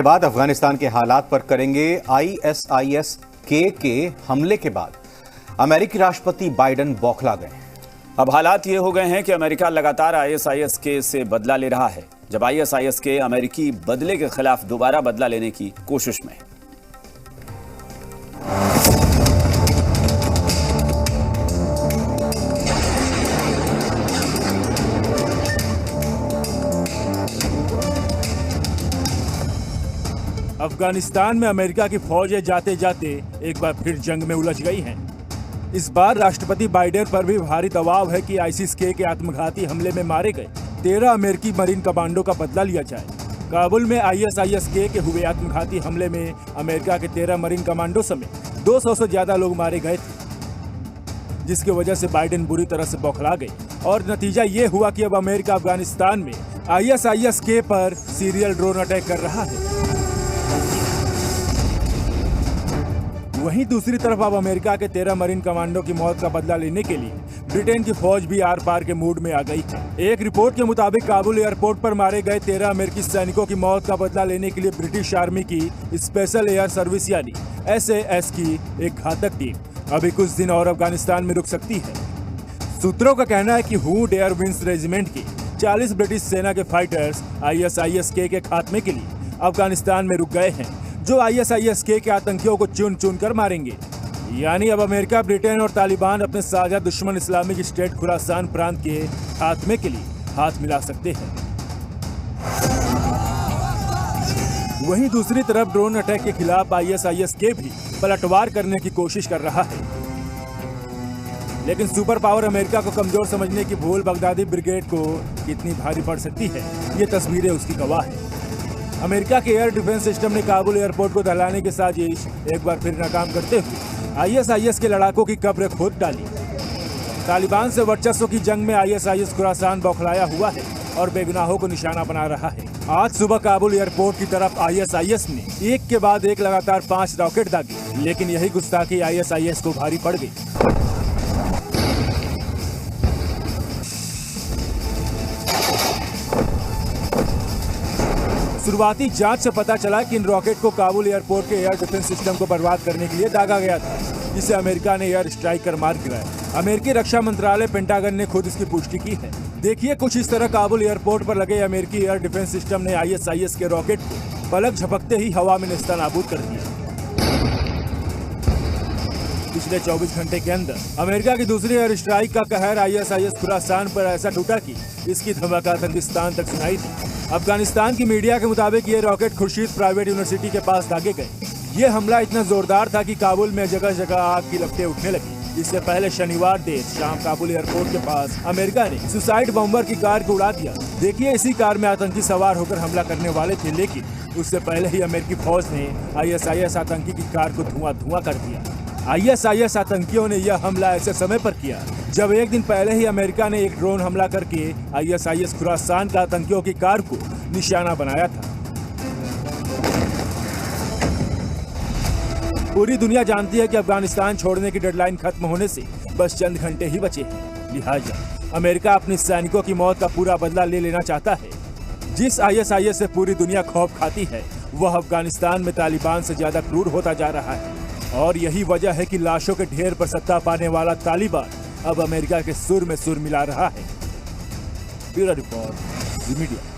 बाद अफगानिस्तान के हालात पर करेंगे। आईएसआईएस के हमले के बाद अमेरिकी राष्ट्रपति बाइडेन बौखला गए। अब हालात ये हो गए हैं कि अमेरिका लगातार आईएसआईएस के से बदला ले रहा है, जब आईएसआईएस के अमेरिकी बदले के खिलाफ दोबारा बदला लेने की कोशिश में। अफगानिस्तान में अमेरिका की फौजें जाते जाते एक बार फिर जंग में उलझ गई हैं। इस बार राष्ट्रपति बाइडेन पर भी भारी दबाव है कि आईसिस के आत्मघाती हमले में मारे गए 13 अमेरिकी मरीन कमांडो का बदला लिया जाए। काबुल में आईएसआईएस के हुए आत्मघाती हमले में अमेरिका के 13 मरीन कमांडो समेत 200 से ज्यादा लोग मारे गए थे, जिसकी वजह से बाइडेन बुरी तरह से बौखला गए और नतीजा ये हुआ कि अब अमेरिका अफगानिस्तान में आईएसआईएस के पर सीरियल ड्रोन अटैक कर रहा है। वहीं दूसरी तरफ अब अमेरिका के 13 मरीन कमांडो की मौत का बदला लेने के लिए ब्रिटेन की फौज भी आर पार के मूड में आ गई है। एक रिपोर्ट के मुताबिक काबुल एयरपोर्ट पर मारे गए 13 अमेरिकी सैनिकों की मौत का बदला लेने के लिए ब्रिटिश आर्मी की स्पेशल एयर सर्विस यानी SAS की एक घातक टीम अभी कुछ दिन और अफगानिस्तान में रुक सकती है। सूत्रों का कहना है कि हूड एयर विंग्स रेजिमेंट की 40 ब्रिटिश सेना के फाइटर्स आईएसआईएस के खात्मे के लिए अफगानिस्तान में रुक गए हैं, जो आईएसआईएस के आतंकियों को चुन चुन कर मारेंगे। यानी अब अमेरिका, ब्रिटेन और तालिबान अपने साझा दुश्मन इस्लामिक स्टेट खुरासान प्रांत के खात्मे के लिए हाथ मिला सकते हैं। वहीं दूसरी तरफ ड्रोन अटैक के खिलाफ आईएसआईएस के भी पलटवार करने की कोशिश कर रहा है, लेकिन सुपर पावर अमेरिका को कमजोर समझने की भूल बगदादी ब्रिगेड को कितनी भारी पड़ सकती है, ये तस्वीरें उसकी गवाह है। अमेरिका के एयर डिफेंस सिस्टम ने काबुल एयरपोर्ट को दहलाने की साजिश एक बार फिर नाकाम करते हुए आईएसआईएस के लड़ाकों की कब्र खोद डाली। तालिबान से वर्चस्व की जंग में आईएसआईएस खुरासान बौखलाया हुआ है और बेगुनाहों को निशाना बना रहा है। आज सुबह काबुल एयरपोर्ट की तरफ आईएसआईएस ने एक के बाद एक लगातार 5 रॉकेट दागे, लेकिन यही गुस्ताखी आईएसआईएस को भारी पड़ गई। शुरुआती जांच से पता चला कि इन रॉकेट को काबुल एयरपोर्ट के एयर डिफेंस सिस्टम को बर्बाद करने के लिए दागा गया था, जिसे अमेरिका ने एयर स्ट्राइक कर मार गिराया। अमेरिकी रक्षा मंत्रालय पेंटागन ने खुद इसकी पुष्टि की है। देखिए कुछ इस तरह काबुल एयरपोर्ट पर लगे अमेरिकी एयर डिफेंस सिस्टम ने आईएसआईएस के रॉकेट को पलक झपकते ही हवा में नेस्तनाबूद कर दिया। पिछले 24 घंटे के अंदर अमेरिका की दूसरी एयर स्ट्राइक का कहर आईएसआईएस खुरासान पर ऐसा टूटा कि इसकी धमाका पाकिस्तान तक सुनाई दी। अफगानिस्तान की मीडिया के मुताबिक ये रॉकेट खुर्शीद प्राइवेट यूनिवर्सिटी के पास दागे गए। ये हमला इतना जोरदार था कि काबुल में जगह जगह आग की लपटें उठने लगी। इससे पहले शनिवार देर शाम काबुल एयरपोर्ट के पास अमेरिका ने सुसाइड बॉम्बर की कार को उड़ा दिया। देखिए इसी कार में आतंकी सवार होकर हमला करने वाले थे, लेकिन उससे पहले ही अमेरिकी फौज ने आईएसआईएस आतंकी की कार को धुआं कर दिया। आईएसआईएस आतंकियों ने यह हमला ऐसे समय पर किया जब एक दिन पहले ही अमेरिका ने एक ड्रोन हमला करके आईएसआईएस खुरासान का आतंकियों की कार को निशाना बनाया था। पूरी दुनिया जानती है कि अफगानिस्तान छोड़ने की डेडलाइन खत्म होने से बस चंद घंटे ही बचे हैं। लिहाजा अमेरिका अपने सैनिकों की मौत का पूरा बदला ले लेना चाहता है। जिस आईएसआईएस से पूरी दुनिया खौफ खाती है, वह अफगानिस्तान में तालिबान से ज्यादा क्रूर होता जा रहा है, और यही वजह है कि लाशों के ढेर पर सत्ता पाने वाला तालिबान अब अमेरिका के सुर में सुर मिला रहा है। ब्यूरो रिपोर्ट, ज़ी मीडिया।